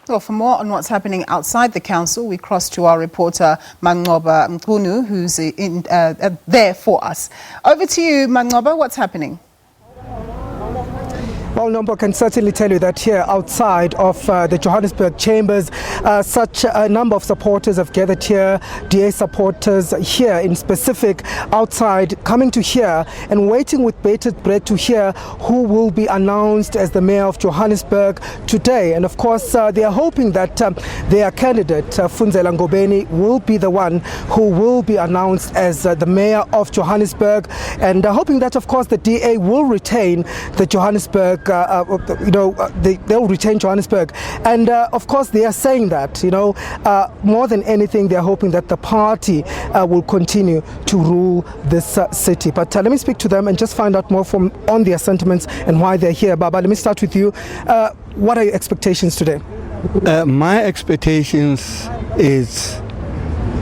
Well, for more on what's happening outside the council, we cross to our reporter Manqoba Mchunu, who's there for us. Over to you, Manqoba. What's happening? Well, Nombo can certainly tell you that here outside of the Johannesburg chambers, such a number of supporters have gathered here, DA supporters here in specific, outside, coming to here and waiting with bated breath to hear who will be announced as the mayor of Johannesburg today. And of course, they are hoping that their candidate, Funzela Ngobeni, will be the one who will be announced as the mayor of Johannesburg, and hoping that, of course, the DA will retain the Johannesburg they'll retain Johannesburg. And of course they are saying that, more than anything, they're hoping that the party will continue to rule this city. But let me speak to them and just find out more on their sentiments and why they're here. Baba, let me start with you. What are your expectations today? My expectations is,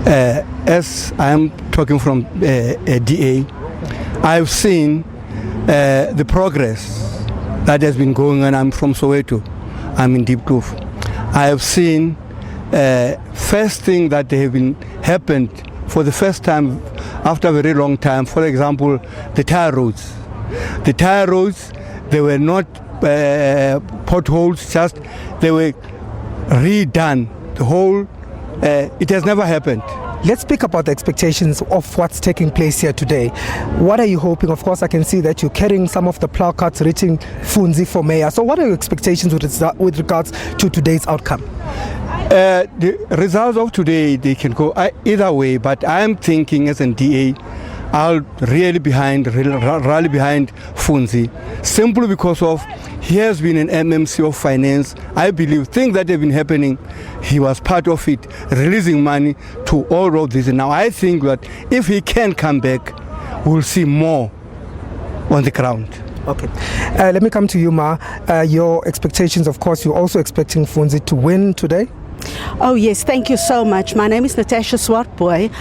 as I'm talking from DA, I've seen the progress that has been going on. I'm from Soweto. I'm in Deep Kloof. I have seen first thing that have been happened for the first time after a very long time. For example, the tire roads. The tire roads, they were not potholes, just they were redone. The whole, it has never happened. Let's speak about the expectations of what's taking place here today. What are you hoping? Of course, I can see that you're carrying some of the placards reaching Funzi for mayor. So what are your expectations with regards to today's outcome? The results of today, they can go either way, but I'm thinking as an DA, I'll rally behind Funzi, simply because of he has been an MMC of finance. I believe things that have been happening, he was part of it, releasing money to all of this. And now I think that if he can come back, we'll see more on the ground. Okay. Let me come to you, Ma. Your expectations, of course, you're also expecting Funzi to win today? Oh, yes. Thank you so much. My name is Natasha Swartboy.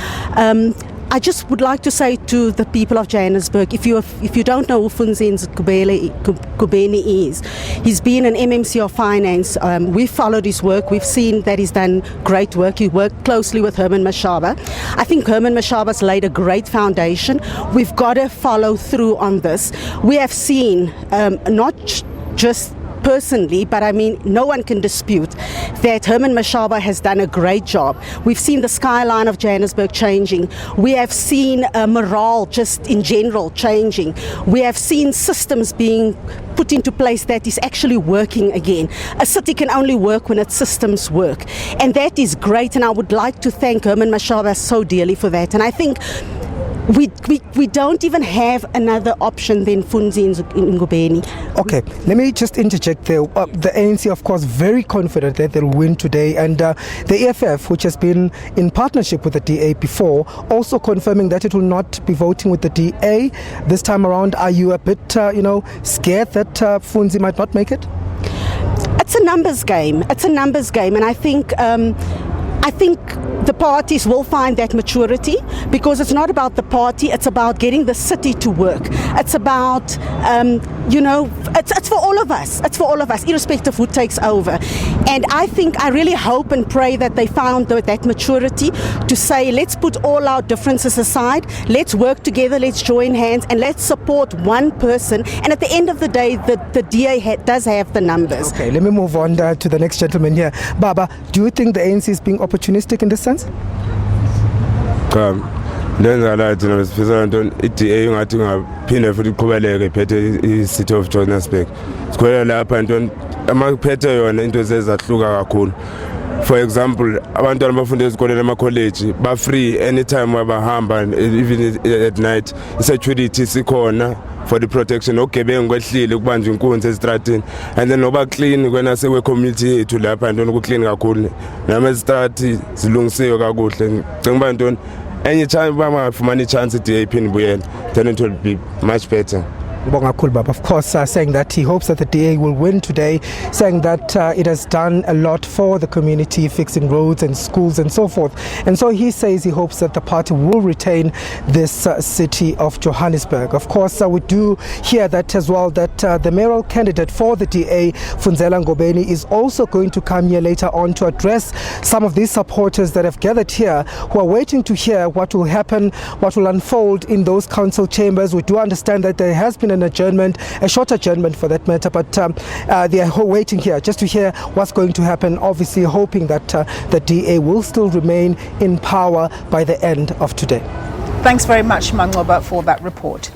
I just would like to say to the people of Johannesburg, if you don't know who Funzi Ngobeni is, he's been an MMC of finance. We've followed his work. We've seen that he's done great work. He worked closely with Herman Mashaba. I think Herman Mashaba's laid a great foundation. We've got to follow through on this. We have seen not just personally, but I mean, no one can dispute that Herman Mashaba has done a great job. We've seen the skyline of Johannesburg changing. We have seen morale just in general changing. We have seen systems being put into place that is actually working again. A city can only work when its systems work. And that is great, and I would like to thank Herman Mashaba so dearly for that. And I think we don't even have another option than Funzi Ngobeni. Okay, let me just interject there. The ANC, of course, very confident that they'll win today, and the EFF, which has been in partnership with the DA before, also confirming that it will not be voting with the DA this time around. Are you a bit, scared that Funzi might not make it? It's a numbers game. It's a numbers game, and I think the parties will find that maturity, because it's not about the party, it's about getting the city to work. It's about, it's for all of us. It's for all of us, irrespective of who takes over. And I really hope and pray that they found that maturity to say, let's put all our differences aside, let's work together, let's join hands, and let's support one person. And at the end of the day, the DA does have the numbers. Okay, let me move on to the next gentleman here. Baba, do you think the ANC is being opportunistic in this sense? Ndenza la thina sifisa into iDA ngathi ngaphinde futhi iqhubeleke iphethe iCity of Johannesburg. Sikhwela lapha into amaphethe yona into ezezahluka kakhulu. For example, abantwana abafunda ezikoleni ema-college ba free anytime abahamba, even at night. Security sikhona for the protection. Ogebengu kwehlile kubanjwa inkunzi ezitratini, and then noba clean kwena sekwe community yethu lapha into ukuclean kakhulu, nama ezitrati zilungisiwe kakuhle. Ngicela uba into enye time bangafumani chance iDA iphinde ibuyele, then it will be much better. Of course, saying that he hopes that the DA will win today, saying that it has done a lot for the community, fixing roads and schools and so forth. And so he says he hopes that the party will retain this city of Johannesburg. Of course, we do hear that as well, that the mayoral candidate for the DA, Funzela Ngobeni, is also going to come here later on to address some of these supporters that have gathered here, who are waiting to hear what will happen, what will unfold in those council chambers. We do understand that there has been an adjournment, a short adjournment for that matter, but they are waiting here just to hear what's going to happen, obviously hoping that the DA will still remain in power by the end of today. Thanks very much, Manqoba, for that report.